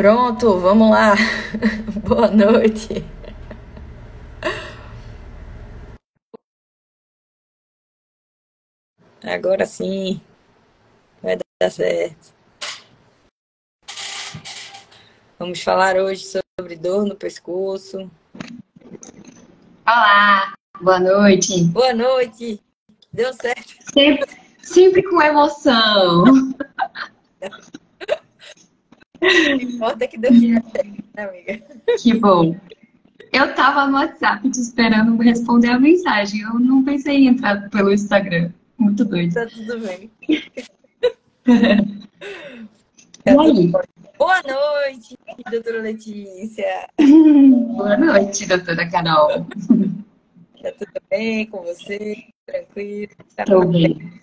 Pronto, vamos lá. Boa noite. Agora sim, vai dar certo. Vamos falar hoje sobre dor no pescoço. Olá, boa noite. Boa noite. Deu certo. Sempre com emoção. O que importa é que deu certo, né, amiga? Que bom. Eu tava no WhatsApp te esperando responder a mensagem. Eu não pensei em entrar pelo Instagram. Muito doido. Tá tudo bem. E Tá tudo aí? bom. Boa noite, doutora Letícia. Boa noite, doutora Carol. Tá tudo bem com você? Tranquilo? Tá Tô na bem.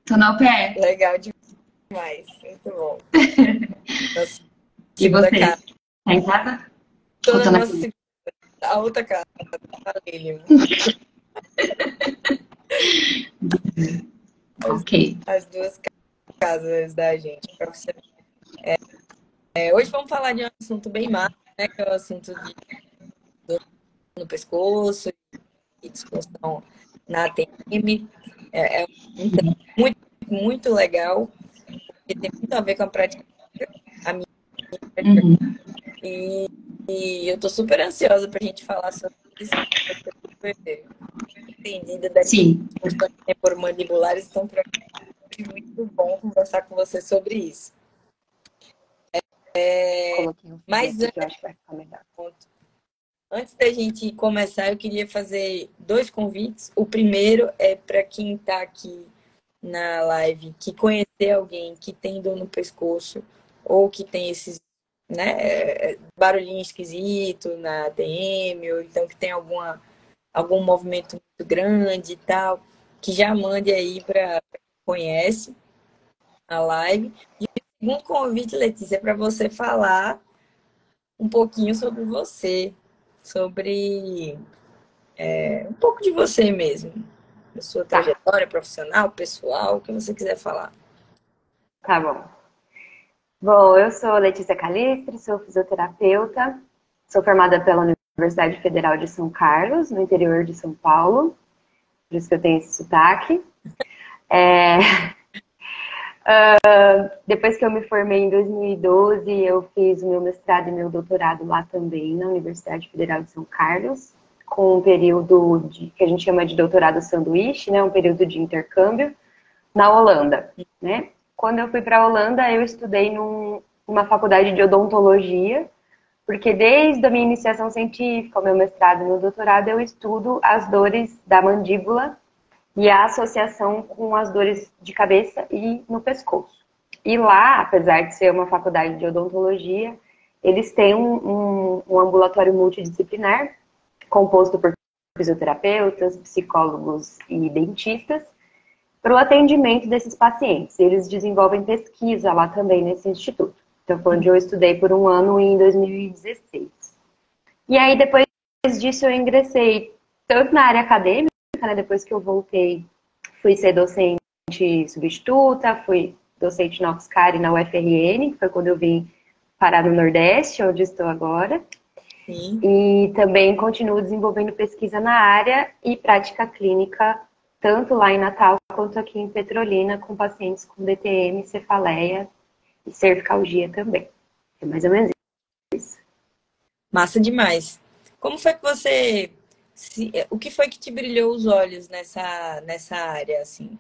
Tô no pé. legal demais. Muito bom. Nossa E segunda você? casa. Tá em casa? Tô Ou na tô na nossa clínica? segunda, a outra casa, Parelho. As, Ok. as duas casas da gente. Hoje vamos falar de um assunto bem massa, né? Que é o assunto de dor no pescoço e disfunção na ATM. É um tema muito, muito legal, porque tem muito a ver com a prática, a minha prática. Uhum. E eu tô super ansiosa pra gente falar sobre isso, porque eu tô super entendida das Sim. disfunções temporomandibulares, então para mim é muito bom conversar com você sobre isso. Coloquei um fone Mas aqui que eu acho que vai ficar melhor. antes da gente começar, eu queria fazer dois convites. O primeiro é para quem está aqui na live, que conhecer alguém que tem dor no pescoço ou que tem esses, né, barulhinho esquisito na ATM, ou então que tem algum movimento muito grande e tal, que já mande aí para quem conhece a live. E o segundo convite, Letícia, é para você falar um pouquinho sobre você, sobre um pouco de você mesmo, da sua Tá, trajetória profissional, pessoal, o que você quiser falar. tá bom. Bom, eu sou Letícia Calistri, sou fisioterapeuta, sou formada pela Universidade Federal de São Carlos, no interior de São Paulo, por isso que eu tenho esse sotaque. É, Depois que eu me formei em 2012, eu fiz o meu mestrado e meu doutorado lá também, na Universidade Federal de São Carlos, com um período que a gente chama de doutorado sanduíche, né, um período de intercâmbio, na Holanda, né? Quando eu fui para a Holanda, eu estudei numa faculdade de odontologia, porque desde a minha iniciação científica, o meu mestrado e meu doutorado, eu estudo as dores da mandíbula e a associação com as dores de cabeça e no pescoço. E lá, apesar de ser uma faculdade de odontologia, eles têm um ambulatório multidisciplinar, composto por fisioterapeutas, psicólogos e dentistas, para o atendimento desses pacientes. Eles desenvolvem pesquisa lá também nesse instituto. Então, foi onde eu estudei por um ano em 2016. E aí, depois disso, eu ingressei tanto na área acadêmica, né, depois que eu voltei, fui ser docente substituta, fui docente na UFSCar e na UFRN, que foi quando eu vim parar no Nordeste, onde estou agora. Sim. E também continuo desenvolvendo pesquisa na área e prática clínica, tanto lá em Natal quanto aqui em Petrolina, com pacientes com DTM, cefaleia e cervicalgia também. É mais ou menos isso. Massa demais. Como foi que você. O que foi que te brilhou os olhos nessa área, assim?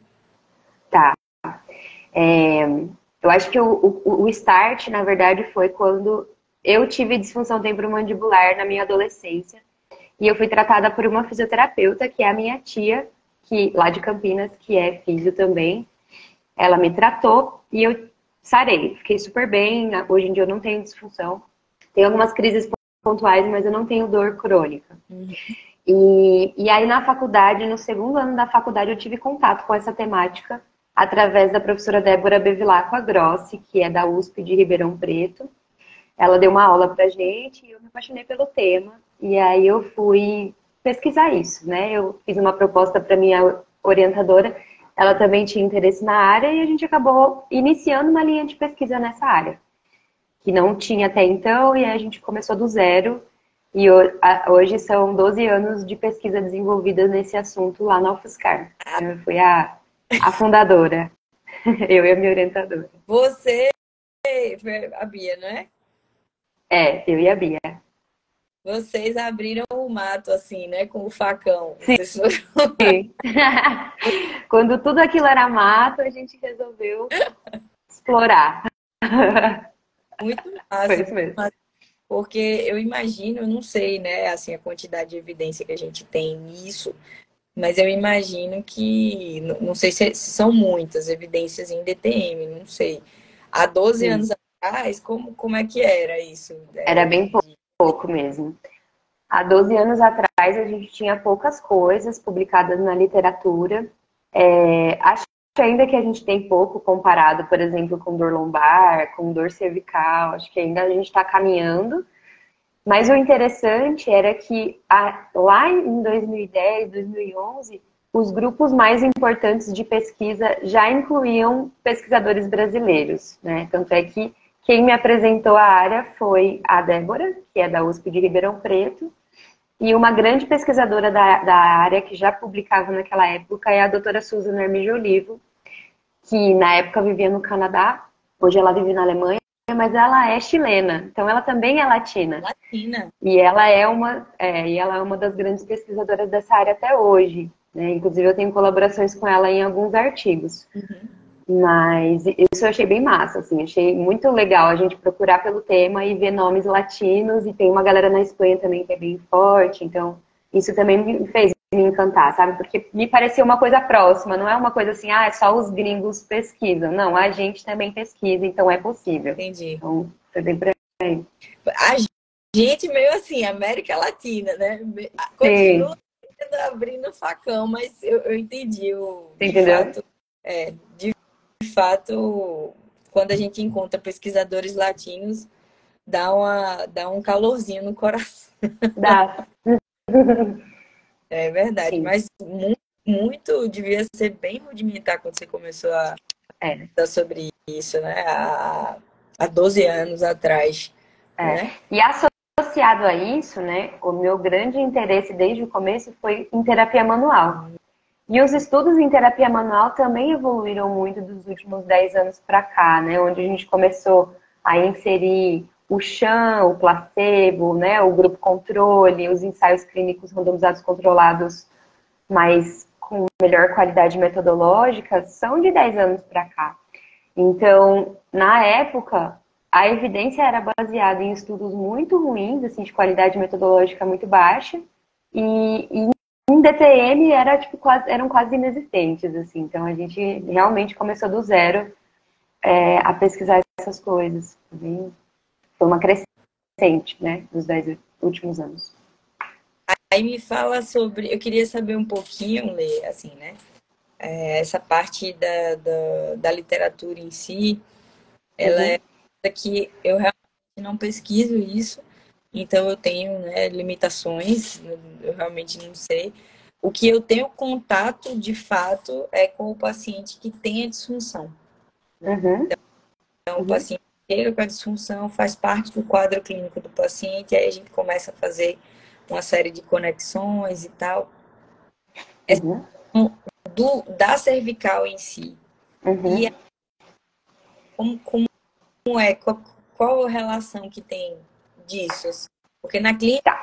Tá. Eu acho que o start, na verdade, foi quando eu tive disfunção temporomandibular na minha adolescência. E eu fui tratada por uma fisioterapeuta, que é a minha tia, que lá de Campinas, que é fisio também. Ela me tratou e eu sarei. Fiquei super bem. Hoje em dia eu não tenho disfunção. Tenho algumas crises pontuais, mas eu não tenho dor crônica. E aí na faculdade, no segundo ano da faculdade, eu tive contato com essa temática através da professora Débora Bevilacqua Grossi, que é da USP de Ribeirão Preto. Ela deu uma aula pra gente e eu me apaixonei pelo tema. E aí eu fui pesquisar isso, né? Eu fiz uma proposta para minha orientadora. Ela também tinha interesse na área e a gente acabou iniciando uma linha de pesquisa nessa área, que não tinha até então, e a gente começou do zero. E hoje são 12 anos de pesquisa desenvolvida nesse assunto lá na UFSCar. Eu fui a fundadora, eu e a minha orientadora. Você, a Bia, não é? É, eu e a Bia. Vocês abriram o mato assim, né? Com o facão. Sim. Quando tudo aquilo era mato, a gente resolveu explorar. Muito Foi massa, isso mesmo. porque eu imagino, eu não sei, né, assim, a quantidade de evidência que a gente tem nisso, mas eu imagino que, não sei se são muitas evidências em DTM, não sei. Há 12 Sim. anos atrás, como é que era isso? Era bem pouco mesmo. Há 12 anos atrás, a gente tinha poucas coisas publicadas na literatura. Acho ainda que a gente tem pouco comparado, por exemplo, com dor lombar, com dor cervical. Acho que ainda a gente está caminhando. Mas o interessante era que lá em 2010, 2011, os grupos mais importantes de pesquisa já incluíam pesquisadores brasileiros, né? Tanto é que quem me apresentou a área foi a Débora, que é da USP de Ribeirão Preto, e uma grande pesquisadora da área que já publicava naquela época é a doutora Susan Armijo Olivo, que na época vivia no Canadá, hoje ela vive na Alemanha, mas ela é chilena, então ela também é latina. Latina. E ela é uma das grandes pesquisadoras dessa área até hoje, né? Inclusive eu tenho colaborações com ela em alguns artigos. Mas isso eu achei bem massa, assim, achei muito legal a gente procurar pelo tema e ver nomes latinos, e tem uma galera na Espanha também que é bem forte, então isso também me fez me encantar, sabe? Porque me parecia uma coisa próxima, não é uma coisa assim, é só os gringos pesquisam. Não, a gente também pesquisa, então é possível. Entendi. Então, foi bem por aí. A gente meio assim, América Latina, né? Sim. Continua abrindo facão, mas eu entendi. Você De entendeu? fato, de fato, quando a gente encontra pesquisadores latinos, dá um calorzinho no coração. Dá. É verdade, Sim. mas muito devia ser bem rudimentar quando você começou a É. estudar sobre isso, né? Há 12 anos atrás, né? E associado a isso, né, o meu grande interesse desde o começo foi em terapia manual. E os estudos em terapia manual também evoluíram muito dos últimos 10 anos para cá, né, onde a gente começou a inserir o sham, o placebo, né, o grupo controle, os ensaios clínicos randomizados controlados, mas com melhor qualidade metodológica, são de 10 anos para cá. Então, na época, a evidência era baseada em estudos muito ruins, assim, de qualidade metodológica muito baixa, e em DTM eram quase inexistentes, assim. Então, a gente realmente começou do zero a pesquisar essas coisas. Foi uma crescente, né, nos 10 últimos anos. Aí me fala sobre. Eu queria saber um pouquinho, Lê, assim, né? Essa parte da literatura em si, ela é que eu realmente não pesquiso isso, então eu tenho, né, limitações, eu realmente não sei. O que eu tenho contato, de fato, é com o paciente que tem a disfunção. Então, o paciente chega com a disfunção, faz parte do quadro clínico do paciente, aí a gente começa a fazer uma série de conexões e tal. Da cervical em si. E como é, qual a relação que tem disso? Assim? Porque na clínica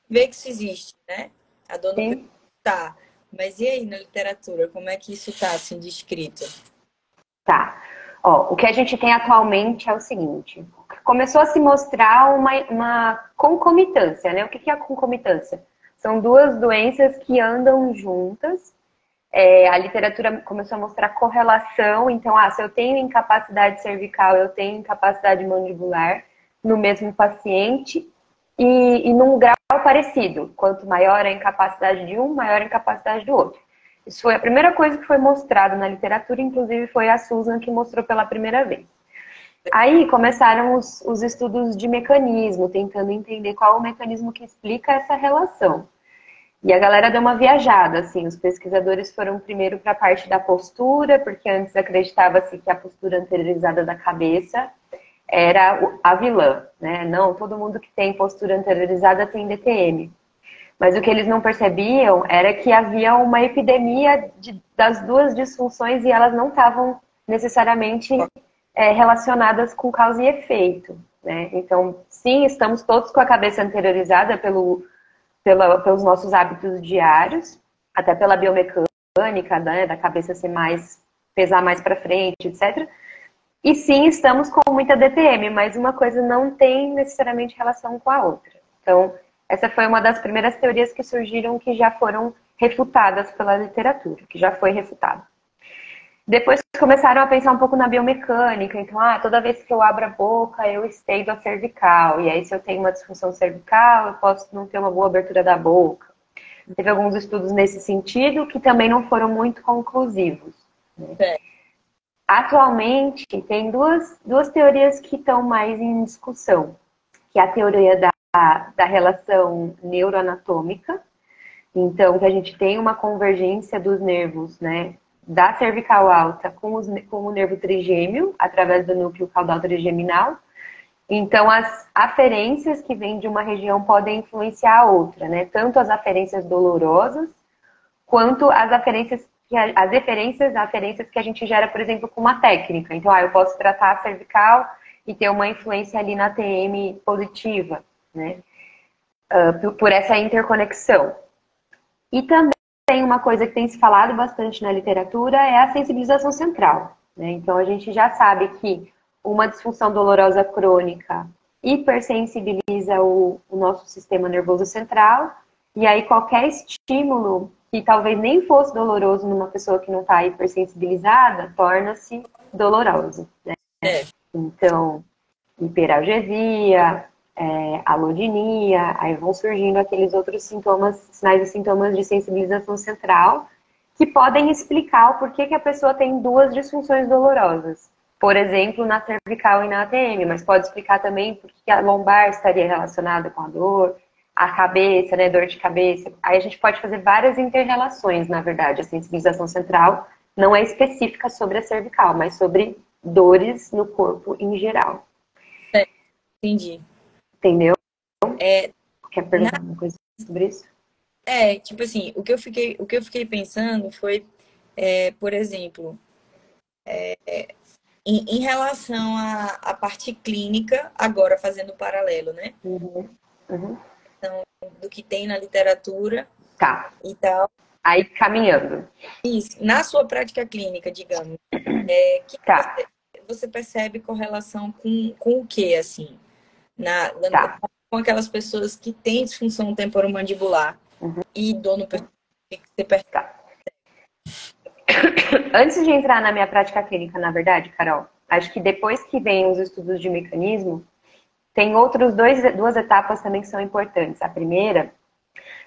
vê que isso existe, né? A dor no peito tá. Mas e aí na literatura, como é que isso está assim descrito? Tá. Ó, o que a gente tem atualmente é o seguinte: começou a se mostrar uma concomitância, né? O que é a concomitância? São duas doenças que andam juntas. A literatura começou a mostrar correlação. Então, se eu tenho incapacidade cervical, eu tenho incapacidade mandibular no mesmo paciente e num grau parecido. Quanto maior a incapacidade de um, maior a incapacidade do outro. Isso foi a primeira coisa que foi mostrada na literatura, inclusive foi a Susan que mostrou pela primeira vez. Aí começaram os estudos de mecanismo, tentando entender qual o mecanismo que explica essa relação. E a galera deu uma viajada, assim, os pesquisadores foram primeiro para a parte da postura, porque antes acreditava-se que a postura anteriorizada da cabeça era a vilã, né? Não, todo mundo que tem postura anteriorizada tem DTM. Mas o que eles não percebiam era que havia uma epidemia das duas disfunções e elas não estavam necessariamente relacionadas com causa e efeito, né? Então, sim, estamos todos com a cabeça anteriorizada pelos nossos hábitos diários, até pela biomecânica, né, da cabeça ser pesar mais para frente, etc. E sim, estamos com muita DTM, mas uma coisa não tem necessariamente relação com a outra. Então, essa foi uma das primeiras teorias que surgiram que já foram refutadas pela literatura, que já foi refutada. Depois começaram a pensar um pouco na biomecânica, então, toda vez que eu abro a boca, eu estendo a cervical, e aí se eu tenho uma disfunção cervical, eu posso não ter uma boa abertura da boca. Teve alguns estudos nesse sentido que também não foram muito conclusivos, né? Atualmente, tem duas teorias que estão mais em discussão, que é a teoria da relação neuroanatômica, então que a gente tem uma convergência dos nervos, né, da cervical alta com o nervo trigêmeo, através do núcleo caudal trigeminal. Então, as aferências que vêm de uma região podem influenciar a outra, né? Tanto as aferências dolorosas, quanto as aferências que a gente gera, por exemplo, com uma técnica. Então, eu posso tratar a cervical e ter uma influência ali na TM positiva, né? Por essa interconexão. E também uma coisa que tem se falado bastante na literatura é a sensibilização central, né? Então, a gente já sabe que uma disfunção dolorosa crônica hipersensibiliza o nosso sistema nervoso central, e aí qualquer estímulo que talvez nem fosse doloroso numa pessoa que não está hipersensibilizada, torna-se doloroso, né? Então, hiperalgesia, alodinia, aí vão surgindo aqueles outros sinais e sintomas de sensibilização central, que podem explicar o porquê que a pessoa tem duas disfunções dolorosas. Por exemplo, na cervical e na ATM, mas pode explicar também por que a lombar estaria relacionada com a dor, a cabeça, né, dor de cabeça. Aí a gente pode fazer várias interrelações, na verdade. A sensibilização central não é específica sobre a cervical, mas sobre dores no corpo em geral. Entendi. Entendeu? Quer perguntar alguma coisa sobre isso? Tipo assim, o que eu fiquei pensando foi, por exemplo, em relação à parte clínica, agora fazendo paralelo, né? Uhum. Então, do que tem na literatura Tá. e tal. Aí, caminhando. Isso, na sua prática clínica, digamos, Tá. você percebe correlação com o que, assim? Tá. Com aquelas pessoas que têm disfunção temporomandibular e dor no pescoço, que você percebe? Tá. Antes de entrar na minha prática clínica, na verdade, Carol, acho que depois que vem os estudos de mecanismo, tem duas etapas também que são importantes. A primeira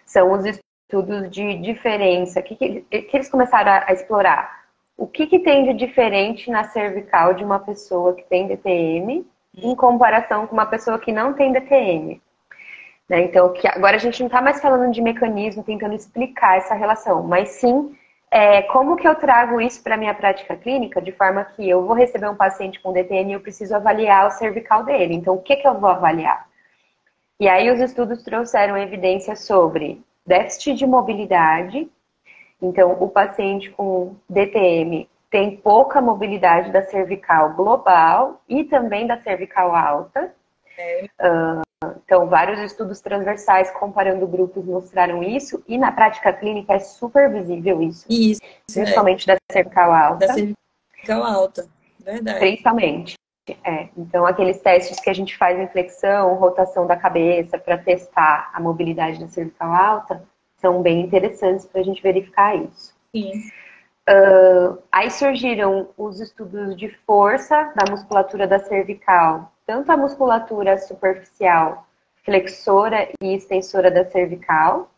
são os estudos de diferença, que eles começaram a explorar. O que tem de diferente na cervical de uma pessoa que tem DTM em comparação com uma pessoa que não tem DTM? Né? Então, agora a gente não está mais falando de mecanismo, tentando explicar essa relação, mas sim como que eu trago isso para a minha prática clínica, de forma que eu vou receber um paciente com DTM e eu preciso avaliar o cervical dele. Então, o que eu vou avaliar? E aí os estudos trouxeram evidência sobre déficit de mobilidade. Então, o paciente com DTM tem pouca mobilidade da cervical global e também da cervical alta. Então, vários estudos transversais comparando grupos mostraram isso, e na prática clínica é super visível isso. Isso, principalmente da cervical alta. Da cervical alta, verdade. Principalmente. Então, aqueles testes que a gente faz em flexão, rotação da cabeça, para testar a mobilidade da cervical alta, são bem interessantes para a gente verificar isso. Sim. Aí surgiram os estudos de força da musculatura da cervical, tanto a musculatura superficial, flexora e extensora da cervical.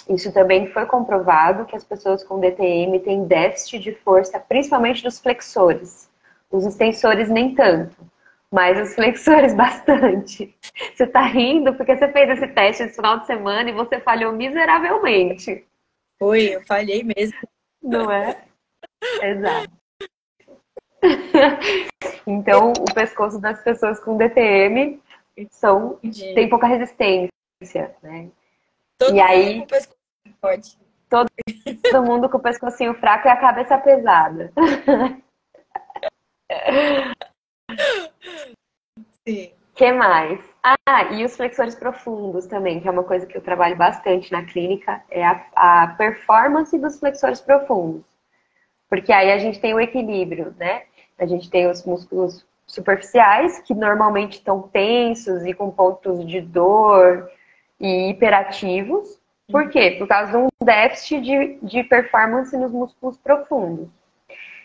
Isso também foi comprovado que as pessoas com DTM têm déficit de força, principalmente dos flexores. Os extensores nem tanto, mas os flexores bastante. Você tá rindo porque você fez esse teste esse final de semana e você falhou miseravelmente. Foi, eu falhei mesmo. Não é? Exato. Então, o pescoço das pessoas com DTM tem pouca resistência, né? Todo E mundo com aí, pescoço forte. todo mundo com o pescocinho fraco e a cabeça pesada. Sim. Que mais? E os flexores profundos também, que é uma coisa que eu trabalho bastante na clínica, é a performance dos flexores profundos. Porque aí a gente tem o equilíbrio, né? A gente tem os músculos superficiais, que normalmente estão tensos e com pontos de dor e hiperativos. Por quê? Por causa de um déficit de performance nos músculos profundos.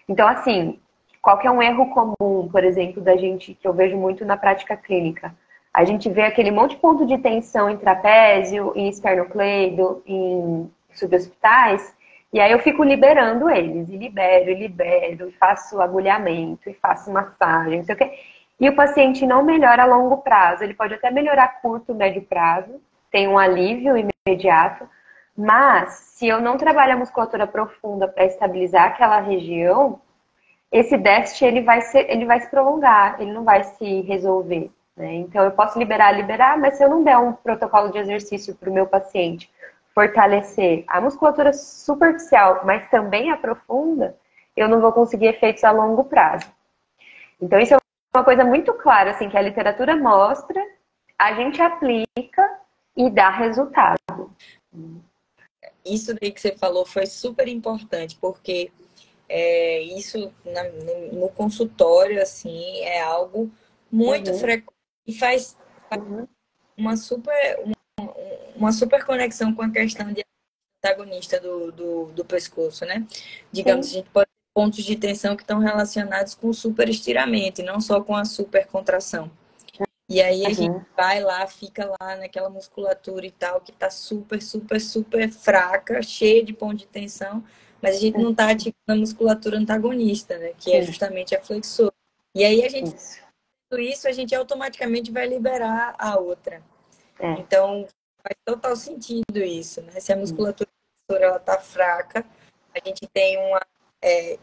Então, assim, qual que é um erro comum, por exemplo, da gente, que eu vejo muito na prática clínica? A gente vê aquele monte de ponto de tensão em trapézio, em esternocleido, em suborbitais, e aí eu fico liberando eles, e libero, e faço agulhamento, e faço massagem, não sei o quê. E o paciente não melhora a longo prazo, ele pode até melhorar a curto, médio prazo, tem um alívio imediato, mas se eu não trabalho a musculatura profunda para estabilizar aquela região, esse déficit ele vai se prolongar, ele não vai se resolver. Né? Então eu posso liberar, mas se eu não der um protocolo de exercício para o meu paciente fortalecer a musculatura superficial, mas também a profunda, eu não vou conseguir efeitos a longo prazo. Então isso é uma coisa muito clara, assim, que a literatura mostra, a gente aplica e dá resultado. Isso daí que você falou foi super importante, porque isso no consultório, assim, é algo muito frequente e faz uma super, uma super conexão com a questão de antagonista do pescoço, né? Digamos, a Sim. gente pode ter pontos de tensão que estão relacionados com o super estiramento e não só com a super contração. E aí a gente vai lá, fica lá naquela musculatura e tal, que tá super, super, super fraca, cheia de ponto de tensão, mas a gente não tá ativando a musculatura antagonista, né? Que é justamente a flexora. E aí a gente, isso, a gente automaticamente vai liberar a outra. Então, faz total sentido isso, né? Se a musculatura flexora, ela tá fraca, a gente tem uma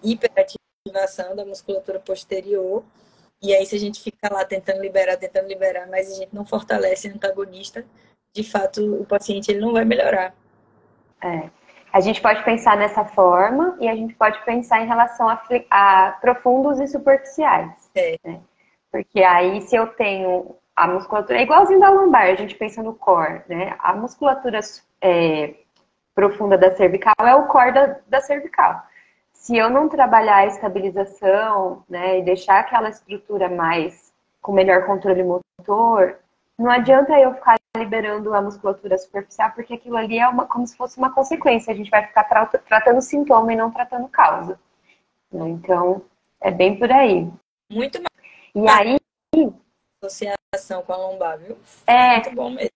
hiperativação da musculatura posterior. E aí, se a gente fica lá tentando liberar, mas a gente não fortalece o antagonista, de fato, o paciente ele não vai melhorar. A gente pode pensar nessa forma e a gente pode pensar em relação a profundos e superficiais. Né? Porque aí, se eu tenho a musculatura, é igualzinho da lombar, a gente pensa no core, né? A musculatura profunda da cervical é o core da cervical. Se eu não trabalhar a estabilização, né, e deixar aquela estrutura mais com melhor controle motor, não adianta eu ficar liberando a musculatura superficial, porque aquilo ali é como se fosse uma consequência. A gente vai ficar tratando sintoma e não tratando causa. Né? Então, é bem por aí. Muito mais E aí, associação com a lombar, viu? é, Muito bom mesmo.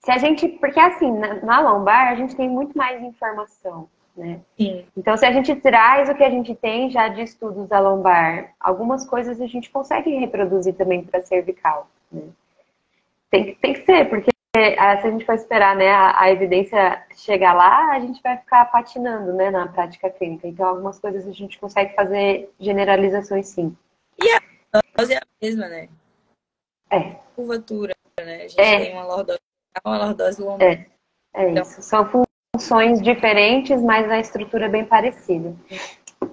se a gente, porque assim, na lombar a gente tem muito mais informação, né? Sim. Então, se a gente traz o que a gente tem já de estudos da lombar, algumas coisas a gente consegue reproduzir também para cervical. Né? Tem que ser, porque se a gente for esperar, né, a evidência chegar lá, a gente vai ficar patinando, né, na prática clínica. Então, algumas coisas a gente consegue fazer generalizações, sim. E a lordose é a mesma, né? Curvatura, né? A gente tem uma lordose lombar. Então, isso. São funções diferentes, mas a estrutura é bem parecida.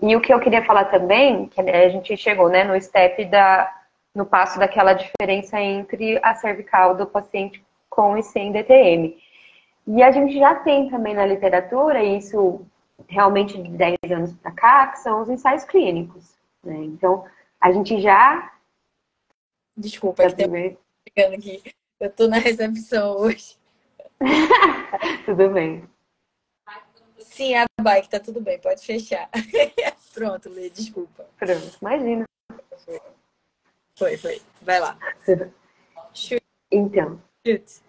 E o que eu queria falar também, que a gente chegou, né, no step no passo daquela diferença entre a cervical do paciente com e sem DTM. E a gente já tem também na literatura, e isso realmente de 10 anos para cá, que são os ensaios clínicos. Né? Então, a gente já... Desculpa, que tem chegando aqui. Eu tô na recepção hoje. Tudo bem. Sim, a bike, tá tudo bem, pode fechar. Pronto, Lê, desculpa. Pronto, imagina. Foi. Vai lá. Então. Shoot.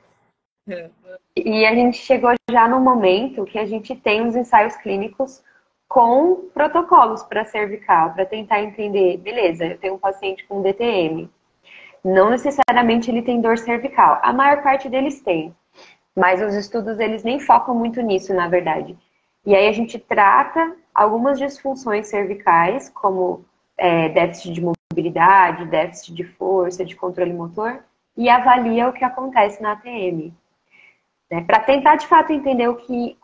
E a gente chegou já no momento que a gente tem os ensaios clínicos com protocolos para cervical, para tentar entender, beleza, eu tenho um paciente com DTM. Não necessariamente ele tem dor cervical. A maior parte deles tem. Mas os estudos, eles nem focam muito nisso, na verdade. E aí a gente trata algumas disfunções cervicais, como déficit de mobilidade, déficit de força, de controle motor, e avalia o que acontece na ATM. Né, para tentar, de fato, entender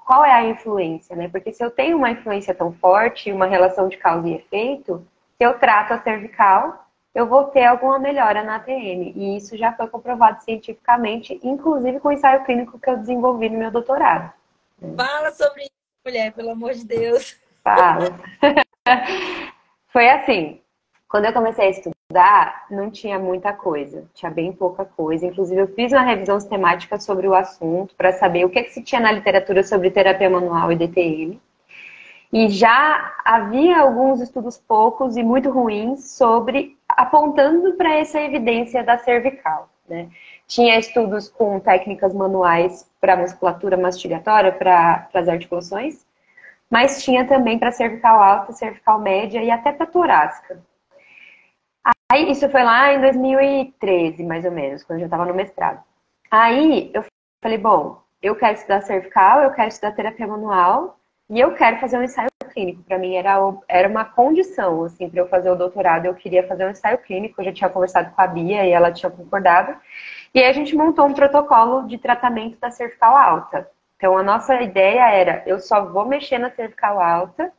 qual é a influência, né? Porque se eu tenho uma influência tão forte, uma relação de causa e efeito, se eu trato a cervical, eu vou ter alguma melhora na ATM. E isso já foi comprovado cientificamente, inclusive com o ensaio clínico que eu desenvolvi no meu doutorado. Fala sobre isso, mulher, pelo amor de Deus. Fala. Foi assim, quando eu comecei a estudar, não tinha muita coisa, tinha bem pouca coisa. Inclusive, eu fiz uma revisão sistemática sobre o assunto para saber o que se tinha na literatura sobre terapia manual e DTM. E já havia alguns estudos poucos e muito ruins apontando para essa evidência da cervical, né? Tinha estudos com técnicas manuais para musculatura mastigatória, para as articulações, mas tinha também para cervical alta, cervical média e até para torácica. Aí, isso foi lá em 2013, mais ou menos, quando eu já estava no mestrado. Aí, eu falei, bom, eu quero estudar cervical, eu quero estudar terapia manual e eu quero fazer um ensaio clínico. Para mim, era uma condição, assim, para eu fazer o doutorado, eu queria fazer um ensaio clínico. Eu já tinha conversado com a Bia e ela tinha concordado. E aí, a gente montou um protocolo de tratamento da cervical alta. Então, a nossa ideia era, eu só vou mexer na cervical alta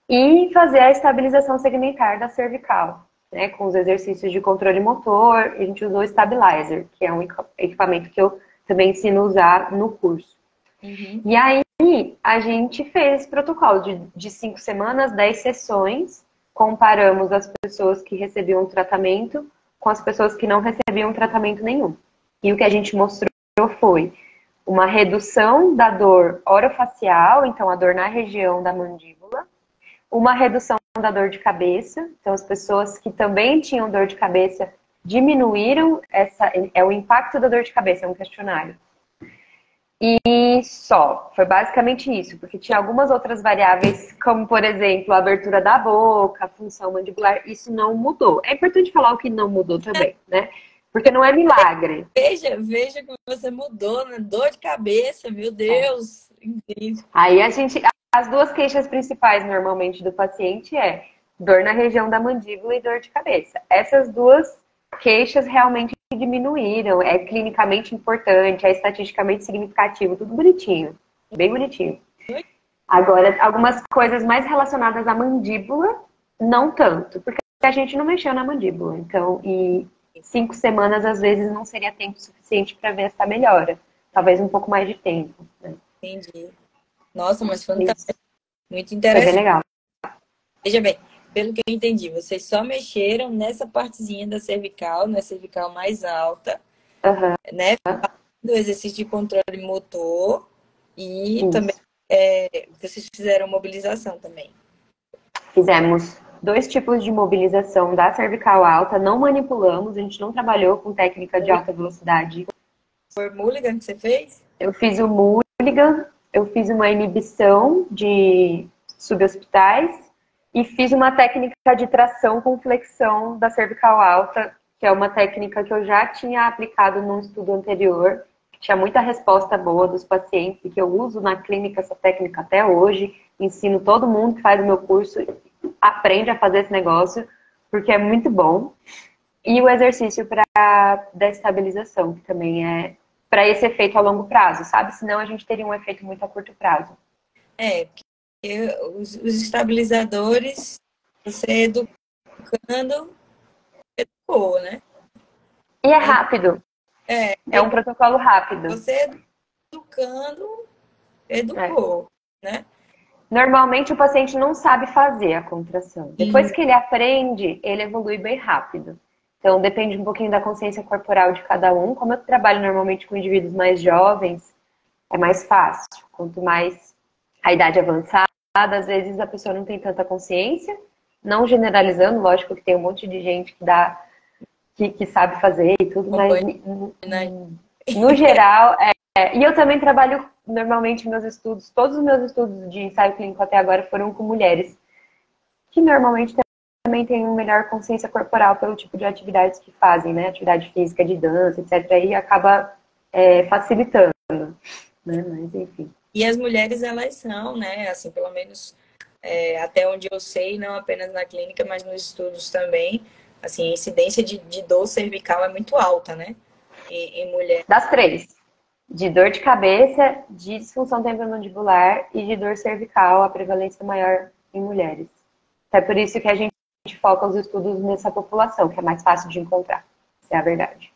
e fazer a estabilização segmentar da cervical, né, com os exercícios de controle motor. A gente usou o Stabilizer, que é um equipamento que eu também ensino a usar no curso. Uhum. E aí, a gente fez esse protocolo de 5 semanas, 10 sessões, comparamos as pessoas que recebiam tratamento com as pessoas que não recebiam tratamento nenhum. E o que a gente mostrou foi uma redução da dor orofacial, então a dor na região da mandíbula, uma redução da dor de cabeça, então as pessoas que também tinham dor de cabeça diminuíram o impacto da dor de cabeça, é um questionário. E só, foi basicamente isso, porque tinha algumas outras variáveis, como por exemplo, a abertura da boca, a função mandibular, isso não mudou. É importante falar o que não mudou também, né? Porque não é milagre. Veja que você mudou, né? Dor de cabeça, meu Deus. Incrível. Aí as duas queixas principais normalmente do paciente é dor na região da mandíbula e dor de cabeça. Essas duas queixas realmente diminuíram, é clinicamente importante, é estatisticamente significativo, tudo bonitinho, bem bonitinho. Agora, algumas coisas mais relacionadas à mandíbula, não tanto, porque a gente não mexeu na mandíbula. Então, e 5 semanas às vezes não seria tempo suficiente para ver essa melhora. Talvez um pouco mais de tempo. Né? Entendi. Nossa, mas Isso. fantástico. Muito Foi bem interessante. legal. Veja bem, pelo que eu entendi, vocês só mexeram nessa partezinha da cervical, na cervical mais alta, né? Do exercício de controle motor e também Isso. vocês fizeram mobilização também. Fizemos 2 tipos de mobilização da cervical alta, não manipulamos, a gente não trabalhou com técnica de alta velocidade. Foi Mulligan que você fez? Eu fiz o Mulligan, eu fiz uma inibição de subhospitais e fiz uma técnica de tração com flexão da cervical alta, que é uma técnica que eu já tinha aplicado num estudo anterior, que tinha muita resposta boa dos pacientes e que eu uso na clínica essa técnica até hoje. Ensino todo mundo que faz o meu curso, aprende a fazer esse negócio, porque é muito bom. E o exercício da estabilização, que também é para esse efeito a longo prazo, sabe? Senão a gente teria um efeito muito a curto prazo. Porque os estabilizadores, você educando, educou, né? E é rápido. É um protocolo rápido. Você educando, educou, né? Normalmente o paciente não sabe fazer a contração. Depois que ele aprende, ele evolui bem rápido. Então depende um pouquinho da consciência corporal de cada um. Como eu trabalho normalmente com indivíduos mais jovens, é mais fácil. Quanto mais a idade avançada, às vezes a pessoa não tem tanta consciência. Não generalizando, lógico que tem um monte de gente que sabe fazer e tudo, mas no geral, e eu também trabalho, normalmente, todos os meus estudos de ensaio clínico até agora foram com mulheres, que normalmente também têm uma melhor consciência corporal pelo tipo de atividades que fazem, né? Atividade física, de dança, etc. E acaba facilitando, né? Mas, enfim. E as mulheres, elas são, né? Assim, pelo menos até onde eu sei, não apenas na clínica, mas nos estudos também, assim, a incidência de dor cervical é muito alta, né? Em mulher. Das três. De dor de cabeça, de disfunção temporomandibular e de dor cervical, a prevalência maior em mulheres. É por isso que a gente foca os estudos nessa população, que é mais fácil de encontrar. Essa é a verdade.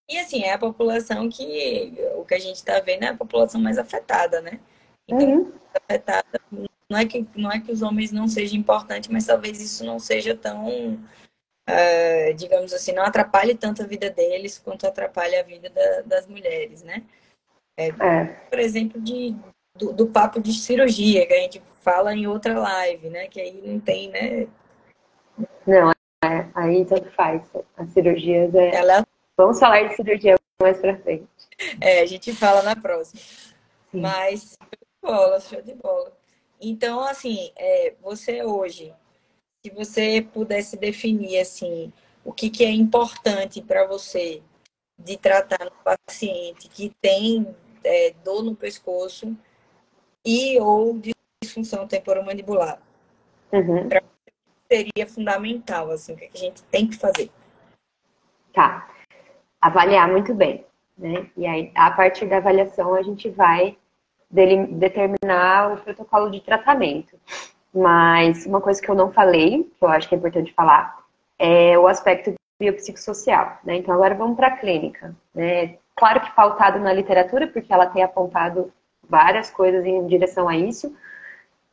E assim, é a população que, o que a gente está vendo é a população mais afetada, né? Então, afetada, não é que os homens não sejam importantes, mas talvez isso não seja tão, digamos assim, não atrapalhe tanto a vida deles quanto atrapalha a vida das mulheres, né? Por exemplo, do papo de cirurgia, que a gente fala em outra live, né? Que aí não tem, né? Não, aí tanto faz. As cirurgias Ela, Vamos falar de cirurgia mais pra frente. a gente fala na próxima. Sim. Mas, show de bola, show de bola. Então, assim, você hoje, se você pudesse definir, assim, o que é importante para você de tratar um paciente que tem dor no pescoço e ou disfunção temporomandibular, Uhum. seria fundamental, assim, o que a gente tem que fazer? Tá. Avaliar muito bem, né? E aí, a partir da avaliação, a gente vai determinar o protocolo de tratamento. Mas uma coisa que eu não falei, que eu acho que é importante falar, é o aspecto biopsicossocial, né? Então, agora vamos para a clínica, né? Claro que pautado na literatura, porque ela tem apontado várias coisas em direção a isso,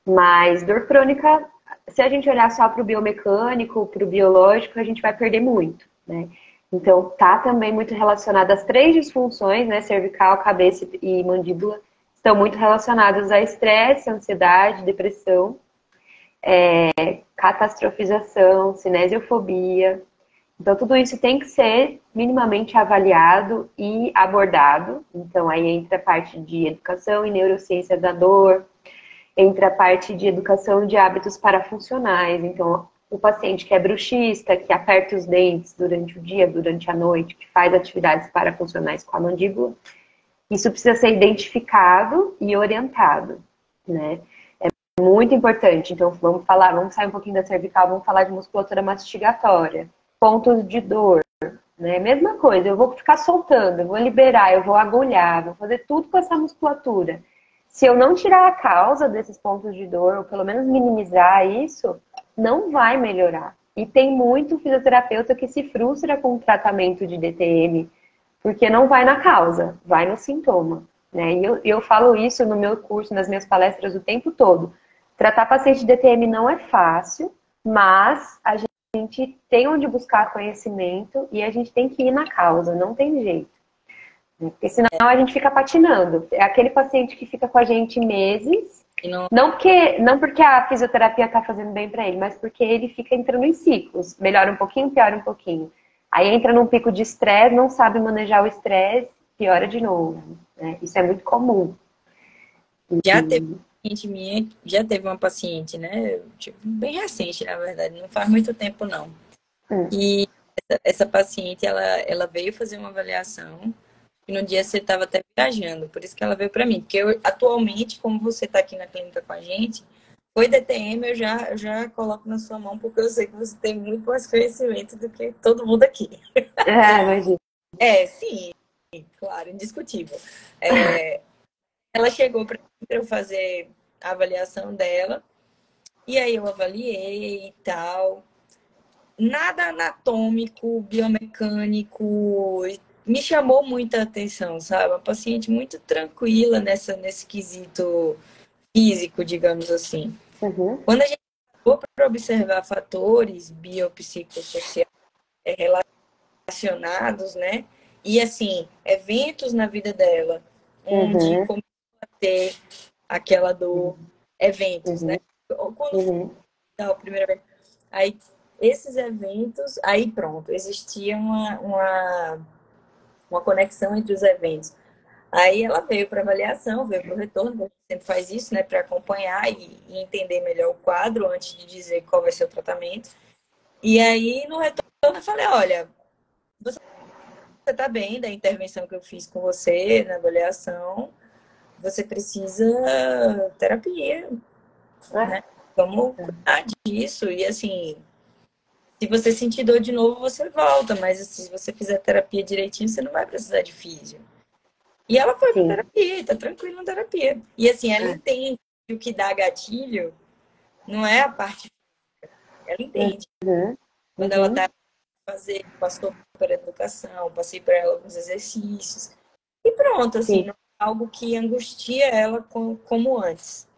mas dor crônica, se a gente olhar só para o biomecânico, para o biológico, a gente vai perder muito, né? Então, tá também muito relacionado às três disfunções, né? Cervical, cabeça e mandíbula, estão muito relacionados a estresse, ansiedade, depressão, catastrofização, cinesiofobia. Então, tudo isso tem que ser minimamente avaliado e abordado. Então, aí entra a parte de educação e neurociência da dor, entra a parte de educação de hábitos parafuncionais. Então, o paciente que é bruxista, que aperta os dentes durante o dia, durante a noite, que faz atividades parafuncionais com a mandíbula, isso precisa ser identificado e orientado, né? É muito importante. Então, vamos sair um pouquinho da cervical, vamos falar de musculatura mastigatória, pontos de dor, né? Mesma coisa, eu vou ficar soltando, eu vou liberar, eu vou agulhar, vou fazer tudo com essa musculatura. Se eu não tirar a causa desses pontos de dor, ou pelo menos minimizar isso, não vai melhorar. E tem muito fisioterapeuta que se frustra com o tratamento de DTM, porque não vai na causa, vai no sintoma. Né? E eu falo isso no meu curso, nas minhas palestras o tempo todo. Tratar paciente de DTM não é fácil, mas a gente tem onde buscar conhecimento e a gente tem que ir na causa, não tem jeito. Porque senão a gente fica patinando. É aquele paciente que fica com a gente meses, não porque a fisioterapia está fazendo bem para ele, mas porque ele fica entrando em ciclos. Melhora um pouquinho, piora um pouquinho. Aí entra num pico de estresse, não sabe manejar o estresse, piora de novo. Né? Isso é muito comum. Já teve uma paciente, né? Tipo, bem recente, na verdade, não faz muito tempo, não. E essa paciente, ela veio fazer uma avaliação e no dia você estava até viajando, por isso que ela veio para mim. Porque atualmente, como você está aqui na clínica com a gente, foi DTM, eu já coloco na sua mão, porque eu sei que você tem muito mais conhecimento do que todo mundo aqui. Imagina. Sim, claro, indiscutível. Ela chegou para eu fazer a avaliação dela, e aí eu avaliei e tal. Nada anatômico, biomecânico, me chamou muita atenção, sabe? Uma paciente muito tranquila nesse quesito físico, digamos assim. Uhum. Quando a gente for para observar fatores biopsicossociais relacionados, né? E assim, eventos na vida dela, onde começou a ter aquela dor, eventos, né? Quando foi a primeira vez, aí esses eventos, aí pronto, existia uma conexão entre os eventos. Aí ela veio para avaliação, veio para o retorno, a gente sempre faz isso, né, para acompanhar e entender melhor o quadro antes de dizer qual vai ser o tratamento. E aí no retorno eu falei, olha, você está bem da intervenção que eu fiz com você na avaliação, você precisa terapia, né? vamos cuidar disso. E assim, se você sentir dor de novo, você volta. Mas assim, se você fizer terapia direitinho, você não vai precisar de físio. E ela foi pra Sim. terapia, tá tranquila na terapia. E assim, ela É. entende que o que dá gatilho não é a parte. Ela entende. Uhum. Quando ela Uhum. tá fazer, passou por educação, passei para ela alguns exercícios. E pronto, assim, Sim. não é algo que angustia ela como antes,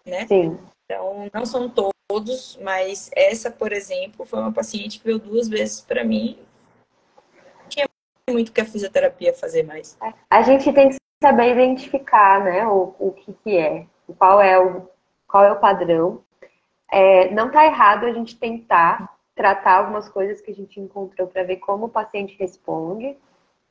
né? Sim. Então, não são todos, mas essa, por exemplo, foi uma paciente que veio 2 vezes para mim. Tinha muito que a fisioterapia fazer mais. A gente tem que saber identificar, né, o que é, qual é o padrão. Não está errado a gente tentar tratar algumas coisas que a gente encontrou para ver como o paciente responde.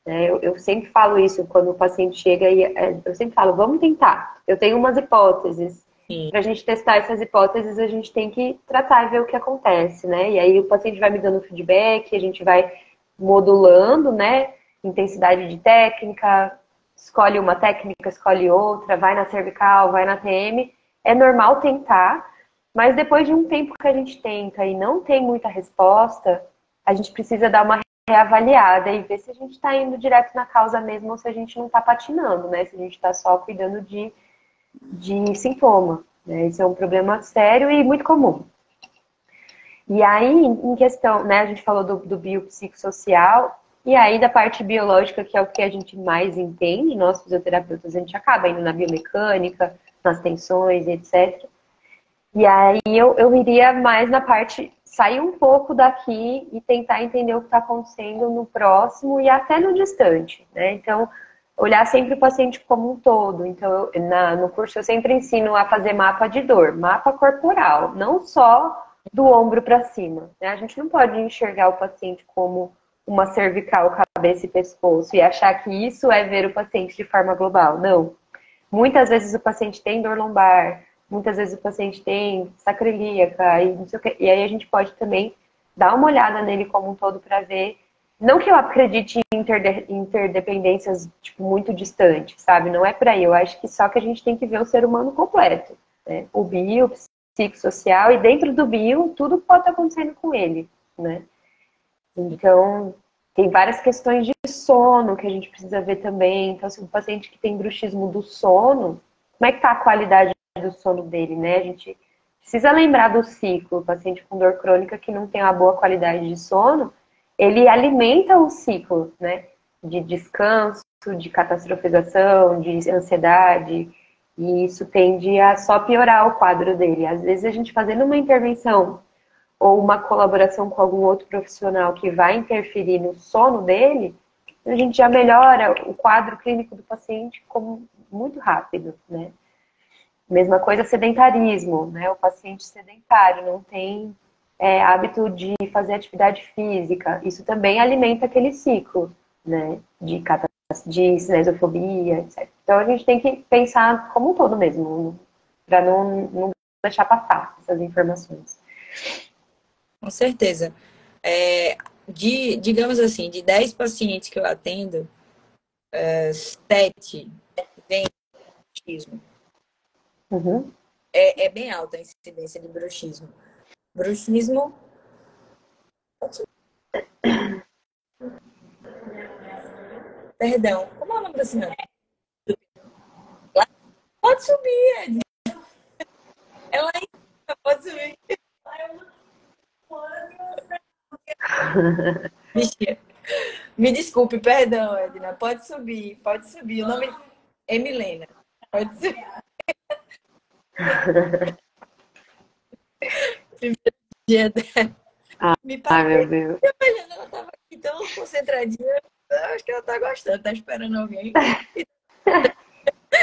Né? Eu sempre falo isso quando o paciente chega e eu sempre falo, vamos tentar. Eu tenho umas hipóteses. Sim. Para a gente testar essas hipóteses, a gente tem que tratar e ver o que acontece, né? E aí o paciente vai me dando feedback, a gente vai modulando, né? Intensidade de técnica, escolhe uma técnica, escolhe outra, vai na cervical, vai na TM. É normal tentar, mas depois de um tempo que a gente tenta e não tem muita resposta, a gente precisa dar uma reavaliada e ver se a gente está indo direto na causa mesmo ou se a gente não está patinando, né? Se a gente está só cuidando de sintoma. Né? Esse é um problema sério e muito comum. E aí, em questão, né, a gente falou do biopsicossocial, e aí da parte biológica, que é o que a gente mais entende, nós fisioterapeutas, a gente acaba indo na biomecânica, nas tensões, etc. E aí eu iria mais na parte, sair um pouco daqui e tentar entender o que está acontecendo no próximo e até no distante, né? Então, olhar sempre o paciente como um todo. Então, no curso eu sempre ensino a fazer mapa de dor, mapa corporal, não só do ombro para cima, né? A gente não pode enxergar o paciente como uma cervical, cabeça e pescoço e achar que isso é ver o paciente de forma global. Não. Muitas vezes o paciente tem dor lombar, muitas vezes o paciente tem sacroiliaca e não sei o que. E aí a gente pode também dar uma olhada nele como um todo para ver. Não que eu acredite em interdependências tipo, muito distantes, sabe? Não é por aí. Eu acho que só que a gente tem que ver o ser humano completo. Né? O bio, o psicossocial, e dentro do bio, tudo pode estar acontecendo com ele. Né? Então, tem várias questões de sono que a gente precisa ver também. Então, se o paciente que tem bruxismo do sono, como é que está a qualidade do sono dele, né? A gente precisa lembrar do ciclo. O paciente com dor crônica que não tem uma boa qualidade de sono, ele alimenta o ciclo, né? De descanso, de catastrofização, de ansiedade. E isso tende a só piorar o quadro dele. Às vezes a gente fazendo uma intervenção ou uma colaboração com algum outro profissional que vai interferir no sono dele, a gente já melhora o quadro clínico do paciente como muito rápido, né? Mesma coisa sedentarismo, né? O paciente sedentário não tem hábito de fazer atividade física. Isso também alimenta aquele ciclo, né? De cinesofobia, etc. Então a gente tem que pensar como um todo mesmo, para não deixar passar essas informações. Com certeza. Digamos assim, de 10 pacientes que eu atendo, 7 vêm com bruxismo. Uhum. É bem alta a incidência de bruxismo. Bruxismo. Perdão, como é o nome da senhora? Pode subir, Ed. Ela ainda pode subir. Bichinha. Me desculpe, perdão, Edna. Pode subir, pode subir. O nome é Milena. Pode subir. Primeiro dia dela. Me Ai, passei. meu Deus. Ela estava aqui tão concentradinha. Eu acho que ela tá gostando, tá esperando alguém.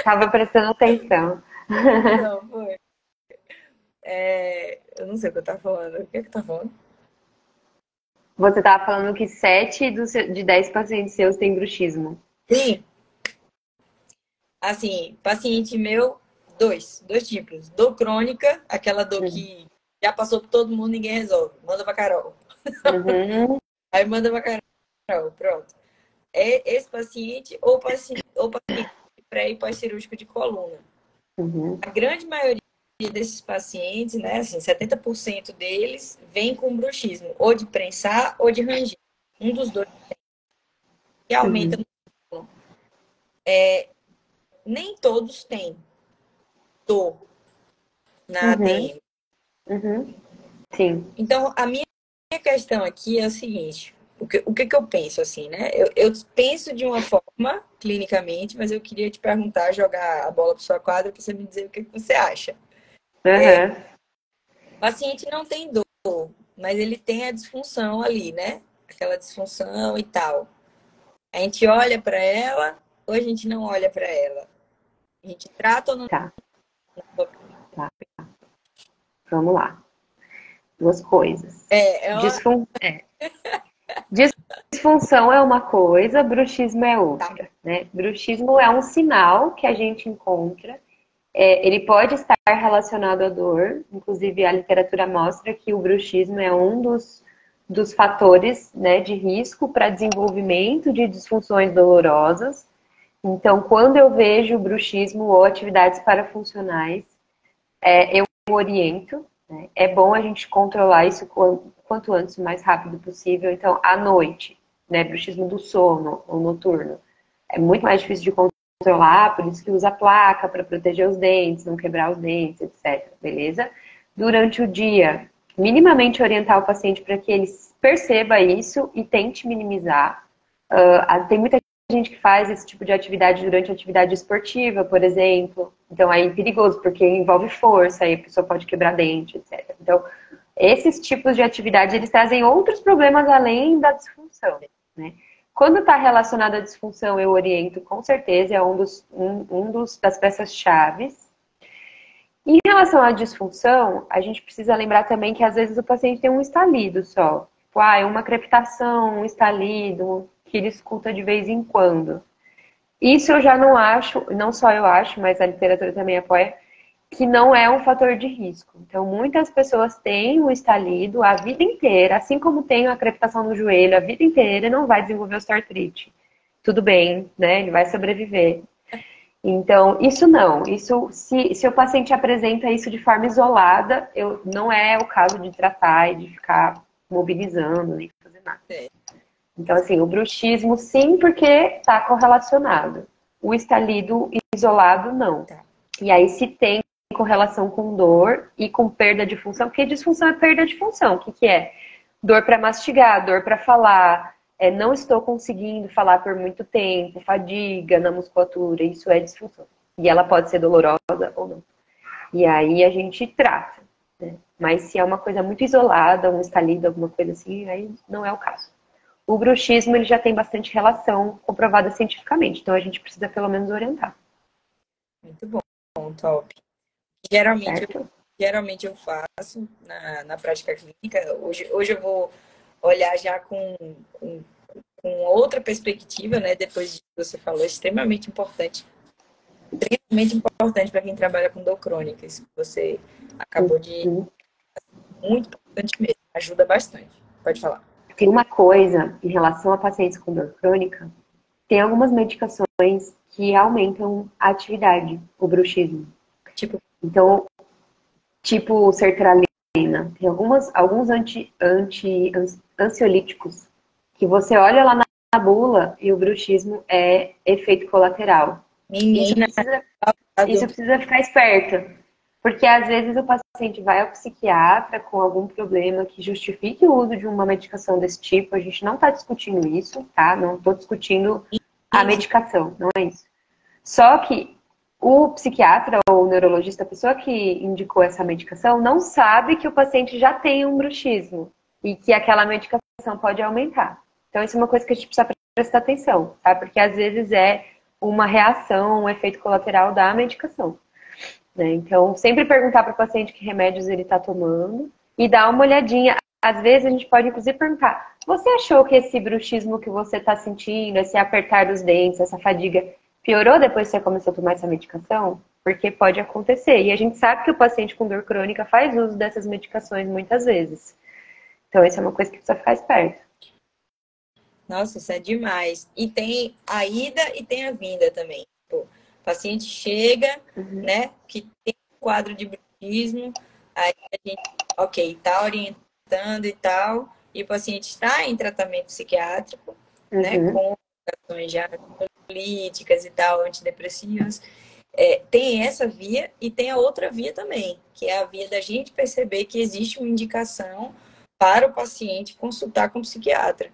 Tava prestando atenção. Não, foi. Eu não sei o que eu tava falando. O que é que tá falando? Você tava falando que 7 de 10 pacientes seus têm bruxismo. Sim, assim, paciente meu, dois tipos. Dor crônica, aquela dor que já passou por todo mundo, ninguém resolve. Manda pra Carol. Uhum. Aí manda pra Carol, pronto. É esse paciente ou paciente pré e pós-cirúrgico de coluna. Uhum. A grande maioria desses pacientes, né, assim, 70% deles vem com bruxismo, ou de prensar ou de ranger. Um dos dois que aumenta. Nem todos têm dor na ATM. Sim. Então, a minha questão aqui é o seguinte: o que eu penso assim, né? Eu penso de uma forma, clinicamente, mas eu queria te perguntar, jogar a bola para sua quadra, para você me dizer o que você acha. O paciente não tem dor, mas ele tem a disfunção ali, né? Aquela disfunção e tal. A gente olha para ela ou a gente não olha para ela? A gente trata ou não? Tá. Vamos lá. Duas coisas. Disfunção é uma coisa, bruxismo é outra, né? Bruxismo é um sinal que a gente encontra. Ele pode estar relacionado à dor, inclusive a literatura mostra que o bruxismo é um dos fatores, né, de risco para desenvolvimento de disfunções dolorosas. Então, quando eu vejo bruxismo ou atividades parafuncionais, eu oriento, né? É bom a gente controlar isso quanto antes, o mais rápido possível. Então, à noite, né, bruxismo do sono ou noturno, é muito mais difícil de controlar, por isso que usa placa para proteger os dentes, não quebrar os dentes, etc. Beleza? Durante o dia, minimamente orientar o paciente para que ele perceba isso e tente minimizar. Tem muita gente que faz esse tipo de atividade durante a atividade esportiva, por exemplo. Então, aí é perigoso, porque envolve força, aí a pessoa pode quebrar dente, etc. Então, esses tipos de atividade, eles trazem outros problemas além da disfunção, né? Quando está relacionado à disfunção, eu oriento, com certeza, é das peças-chave. Em relação à disfunção, a gente precisa lembrar também que às vezes o paciente tem um estalido só. Tipo, uma crepitação, um estalido, que ele escuta de vez em quando. Isso eu já não acho, não só eu acho, mas a literatura também apoia, que não é um fator de risco. Então, muitas pessoas têm o estalido a vida inteira, assim como tem a crepitação no joelho a vida inteira, e não vai desenvolver osteoartrite. Tudo bem, né? Ele vai sobreviver. Então, isso não. Isso, se o paciente apresenta isso de forma isolada, não é o caso de tratar e de ficar mobilizando, nem fazer nada. Então, assim, o bruxismo sim, porque está correlacionado. O estalido isolado, não. E aí, se tem correlação com dor e com perda de função, porque disfunção é perda de função. O que é? Dor para mastigar, dor para falar, não estou conseguindo falar por muito tempo, fadiga na musculatura, isso é disfunção. E ela pode ser dolorosa ou não. E aí a gente trata, né? Mas se é uma coisa muito isolada, um estalido, alguma coisa assim, aí não é o caso. O bruxismo, ele já tem bastante relação comprovada cientificamente, então a gente precisa pelo menos orientar. Muito bom, top. Geralmente eu faço na prática clínica. Hoje eu vou olhar já com outra perspectiva, né? Depois disso que você falou, extremamente importante. Extremamente importante para quem trabalha com dor crônica. Isso que você acabou de... Muito importante mesmo. Ajuda bastante. Pode falar. Tem uma coisa em relação a pacientes com dor crônica, tem algumas medicações que aumentam a atividade, o bruxismo. Então, tipo sertralina, tem alguns ansiolíticos que você olha lá na bula e o bruxismo é efeito colateral. Menina, isso precisa ficar esperto. Porque às vezes o paciente vai ao psiquiatra com algum problema que justifique o uso de uma medicação desse tipo. A gente não está discutindo isso, tá? Não estou discutindo a medicação, não é isso. Só que o psiquiatra ou o neurologista, a pessoa que indicou essa medicação, não sabe que o paciente já tem um bruxismo e que aquela medicação pode aumentar. Então isso é uma coisa que a gente precisa prestar atenção, tá? Porque às vezes é uma reação, um efeito colateral da medicação. Então, sempre perguntar para o paciente que remédios ele está tomando e dar uma olhadinha. Às vezes a gente pode inclusive perguntar: você achou que esse bruxismo que você está sentindo, esse apertar dos dentes, essa fadiga, piorou depois que você começou a tomar essa medicação? Porque pode acontecer. E a gente sabe que o paciente com dor crônica faz uso dessas medicações muitas vezes. Então, isso é uma coisa que precisa ficar esperto. Nossa, isso é demais. E tem a ida e tem a vinda também. O paciente chega, né, que tem um quadro de bruxismo, aí a gente, ok, tá orientando e tal, e o paciente está em tratamento psiquiátrico, né, com medicações já políticas e tal, antidepressivos. Tem essa via e tem a outra via também, que é a via da gente perceber que existe uma indicação para o paciente consultar com o psiquiatra.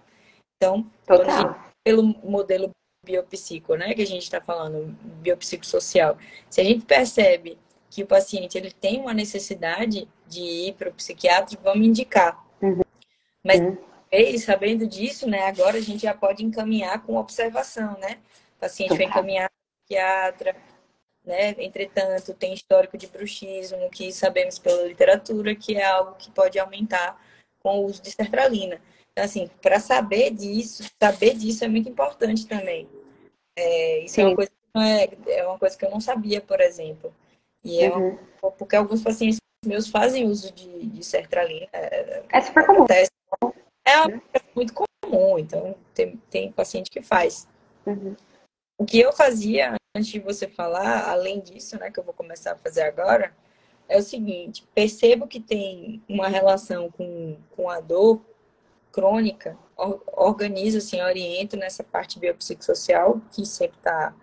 Então, quando a gente, pelo modelo biopsico, né, que a gente está falando, biopsicossocial, se a gente percebe que o paciente ele tem uma necessidade de ir para o psiquiatra, vamos indicar. Mas, sabendo disso, né, agora a gente já pode encaminhar com observação, né? O paciente foi encaminhado para o psiquiatra, né? Entretanto, tem histórico de bruxismo, que sabemos pela literatura que é algo que pode aumentar com o uso de sertralina. Então, assim, para saber disso é muito importante também. Isso é uma coisa que é uma coisa que eu não sabia, por exemplo. E porque alguns pacientes meus fazem uso de sertralina. É super comum. É uma coisa muito comum, então tem paciente que faz. O que eu fazia, antes de você falar, além disso, né, que eu vou começar a fazer agora, é o seguinte: percebo que tem uma relação com a dor crônica, organizo, assim, oriento nessa parte biopsicossocial, que sempre está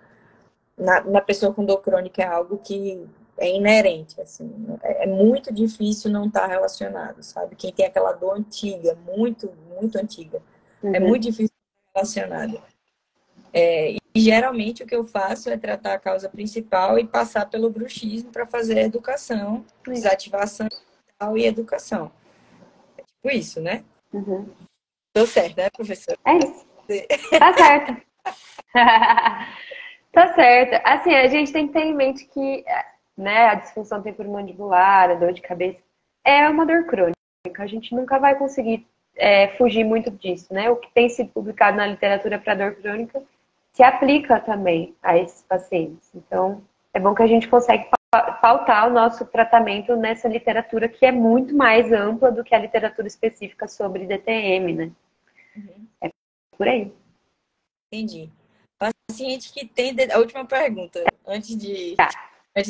na pessoa com dor crônica, é algo que é inerente, assim, é muito difícil não estar relacionado, sabe? Quem tem aquela dor antiga, muito, muito antiga, é muito difícil estar relacionado. E geralmente o que eu faço é tratar a causa principal e passar pelo bruxismo para fazer a educação, desativação e educação. É tipo isso, né? Tô certo, né, professora? É isso. Tá certo. Tá certo. Assim, a gente tem que ter em mente que, né, a disfunção temporomandibular, a dor de cabeça, é uma dor crônica. A gente nunca vai conseguir fugir muito disso, né? O que tem sido publicado na literatura para dor crônica se aplica também a esses pacientes. Então, é bom que a gente consegue pautar o nosso tratamento nessa literatura que é muito mais ampla do que a literatura específica sobre DTM, né? É por aí. Entendi. Paciente que tem... A última pergunta, antes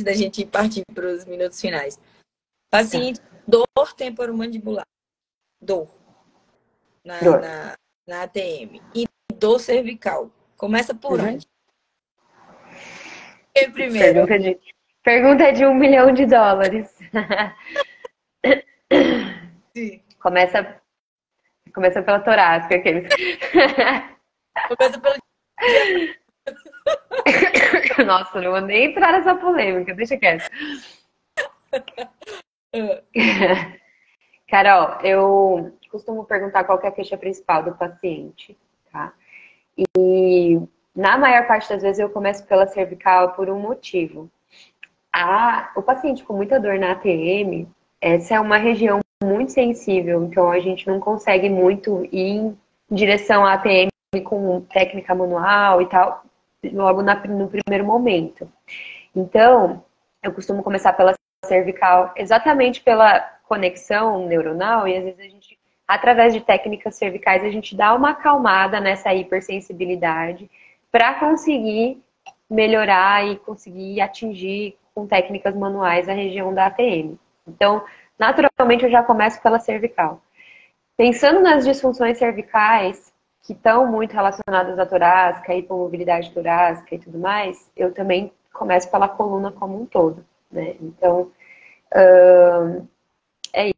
da gente partir para os minutos finais. Paciente dor temporomandibular. Dor. Na ATM. E dor cervical. Começa por onde? Primeiro. Pergunta de $1 milhão. Sim. Começa pela torácica. Aqueles. Começa pelo... Nossa, não vou nem entrar nessa polêmica. Deixa quieto. Carol, eu costumo perguntar qual que é a queixa principal do paciente, tá? E na maior parte das vezes eu começo pela cervical por um motivo. O paciente com muita dor na ATM, essa é uma região muito sensível, então a gente não consegue muito ir em direção à ATM com técnica manual e tal, logo no primeiro momento. Então, eu costumo começar pela cervical exatamente pela conexão neuronal e às vezes a gente, através de técnicas cervicais, a gente dá uma acalmada nessa hipersensibilidade para conseguir melhorar e conseguir atingir com técnicas manuais a região da ATM. Então, naturalmente, eu já começo pela cervical. Pensando nas disfunções cervicais, que estão muito relacionadas à torácica, hipomobilidade torácica e tudo mais, eu também começo pela coluna como um todo, né? Então, é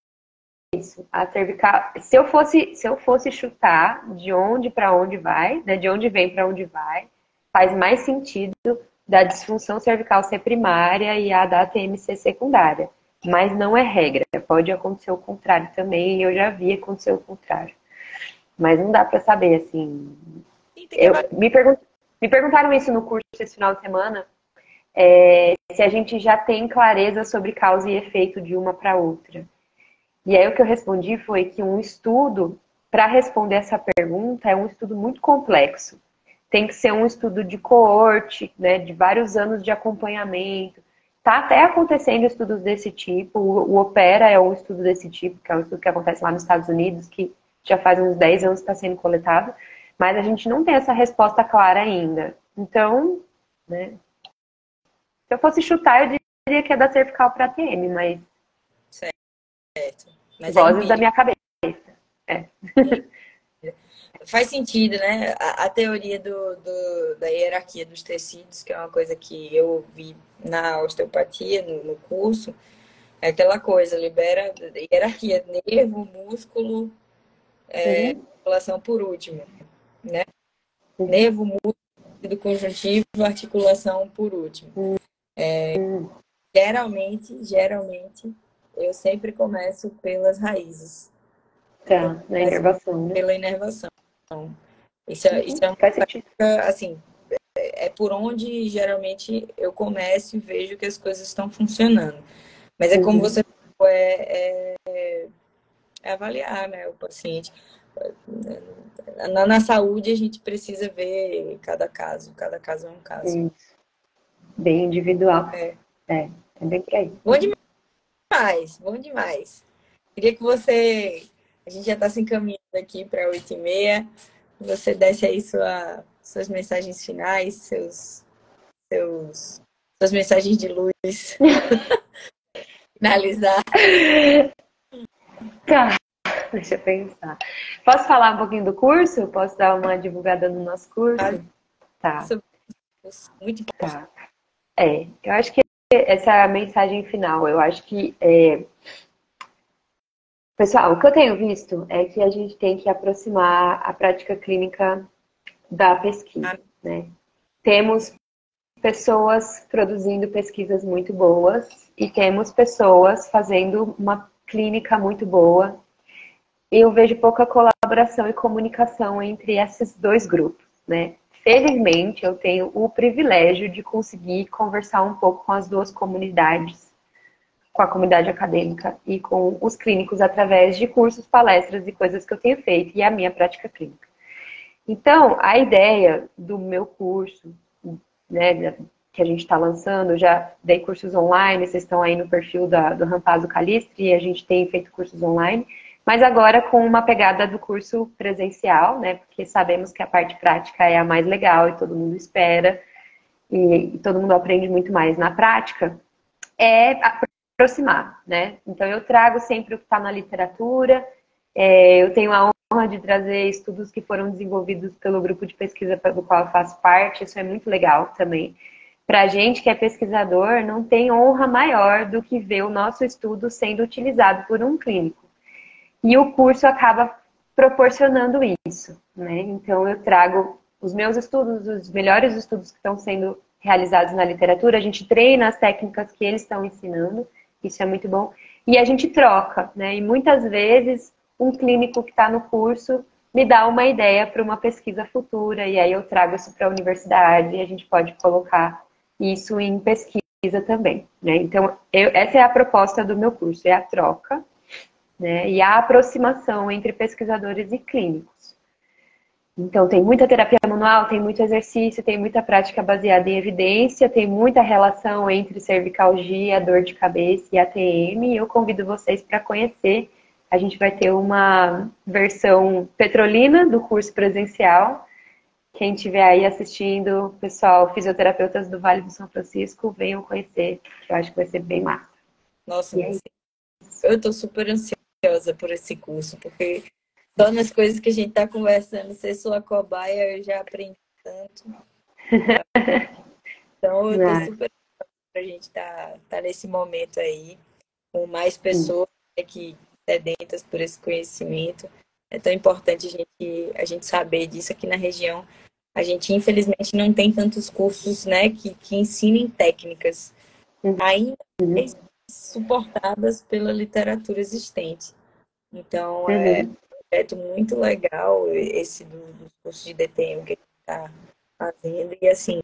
isso. A cervical, se eu fosse chutar de onde para onde vai, né, de onde vem para onde vai, faz mais sentido da disfunção cervical ser primária e a da ATM ser secundária. Mas não é regra. Pode acontecer o contrário também, eu já vi acontecer o contrário. Mas não dá para saber, assim. Me perguntaram isso no curso esse final de semana, se a gente já tem clareza sobre causa e efeito de uma para outra. E aí o que eu respondi foi que um estudo, para responder essa pergunta, é um estudo muito complexo. Tem que ser um estudo de coorte, né, de vários anos de acompanhamento. Está até acontecendo estudos desse tipo. O Opera é um estudo desse tipo, que é um estudo que acontece lá nos Estados Unidos, que já faz uns 10 anos que está sendo coletado. Mas a gente não tem essa resposta clara ainda. Então, né, se eu fosse chutar, eu que é da cervical para ATM, mas Certo. Mas é vozes da empírico. minha cabeça. É. Faz sentido, né? A teoria da hierarquia dos tecidos, que é uma coisa que eu vi na osteopatia, no curso, é aquela coisa, libera hierarquia, nervo, músculo, Uhum. articulação por último, né? Uhum. Nervo, músculo, conjuntivo, articulação por último. Uhum. Geralmente, eu sempre começo pelas raízes. Eu Tá, na começo inervação, né? pela inervação. Isso é uma Faz sentido. prática, assim, é por onde geralmente eu começo e vejo que as coisas estão funcionando. Mas é como Uhum. você falou, é avaliar, né, o paciente. Na saúde a gente precisa ver cada caso é um caso. Isso. Bem individual. É. É bem por aí. Bom demais, bom demais. Queria que você, a gente já está se encaminhando aqui para 8h30, você desse aí suas mensagens finais, suas mensagens de luz, finalizar. Tá, deixa eu pensar. Posso falar um pouquinho do curso? Posso dar uma divulgada no nosso curso? Tá, Muito importante. tá. Eu acho que essa é a mensagem final. Eu acho que, pessoal, o que eu tenho visto é que a gente tem que aproximar a prática clínica da pesquisa, né? Temos pessoas produzindo pesquisas muito boas e temos pessoas fazendo uma clínica muito boa. Eu vejo pouca colaboração e comunicação entre esses dois grupos, né? Felizmente, eu tenho o privilégio de conseguir conversar um pouco com as duas comunidades, com a comunidade acadêmica e com os clínicos através de cursos, palestras e coisas que eu tenho feito e a minha prática clínica. Então, a ideia do meu curso, né, que a gente está lançando, já dei cursos online, vocês estão aí no perfil do Rampazzo Calistri, e a gente tem feito cursos online, mas agora com uma pegada do curso presencial, né, porque sabemos que a parte prática é a mais legal e todo mundo espera, e todo mundo aprende muito mais na prática, é aproximar, né? Então eu trago sempre o que está na literatura, eu tenho a honra de trazer estudos que foram desenvolvidos pelo grupo de pesquisa do qual eu faço parte, isso é muito legal também. Para a gente que é pesquisador, não tem honra maior do que ver o nosso estudo sendo utilizado por um clínico. E o curso acaba proporcionando isso, né? Então eu trago os meus estudos, os melhores estudos que estão sendo realizados na literatura, a gente treina as técnicas que eles estão ensinando, isso é muito bom, e a gente troca, né? E muitas vezes um clínico que está no curso me dá uma ideia para uma pesquisa futura, e aí eu trago isso para a universidade e a gente pode colocar isso em pesquisa também, né? Então, essa é a proposta do meu curso, é a troca, né, e a aproximação entre pesquisadores e clínicos. Então, tem muita terapia manual, tem muito exercício, tem muita prática baseada em evidência, tem muita relação entre cervicalgia, dor de cabeça e ATM, e eu convido vocês para conhecer. A gente vai ter uma versão petrolina do curso presencial. Quem estiver aí assistindo, pessoal, fisioterapeutas do Vale do São Francisco, venham conhecer, que eu acho que vai ser bem massa. Nossa, E aí? eu estou super ansiosa por esse curso, porque só nas coisas que a gente está conversando, ser sua cobaia, eu já aprendi tanto. Então, eu estou super para a gente tá nesse momento aí, com mais pessoas, né, que sedentas por esse conhecimento. É tão importante a gente saber disso aqui na região. A gente, infelizmente, não tem tantos cursos, né, que ensinem técnicas ainda mais suportadas pela literatura existente. Então, é Uhum. um projeto muito legal esse dos cursos de DTM que a gente está fazendo. E, assim,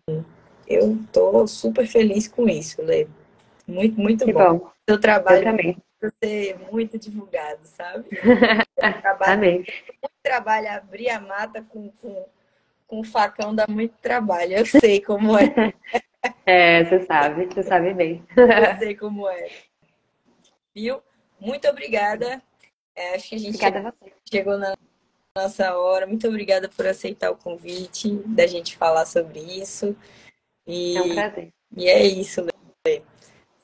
eu estou super feliz com isso, Lê. Muito, muito Que bom. bom. Seu Eu trabalho também. precisa ser muito divulgado, sabe? Trabalho, Amém. muito trabalho, abrir a mata com facão dá muito trabalho. Eu sei como é. Você sabe bem. Eu sei como é. Viu? Muito obrigada. Acho que a gente Obrigada a você. chegou na nossa hora. Muito obrigada por aceitar o convite da gente falar sobre isso. É um E, prazer. e é isso, Lê.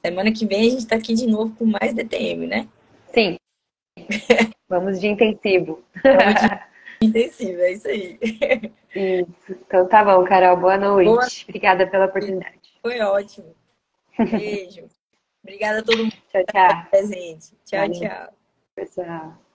Semana que vem a gente tá aqui de novo com mais DTM, né? Sim, vamos de intensivo. Vamos de intensivo, é isso aí. Isso. Então tá bom, Carol. Boa Boa noite. Obrigada pela noite. oportunidade. Foi ótimo. Beijo. Obrigada a todo mundo Tchau, que está tchau. presente. Tchau, Valeu, tchau. pessoal.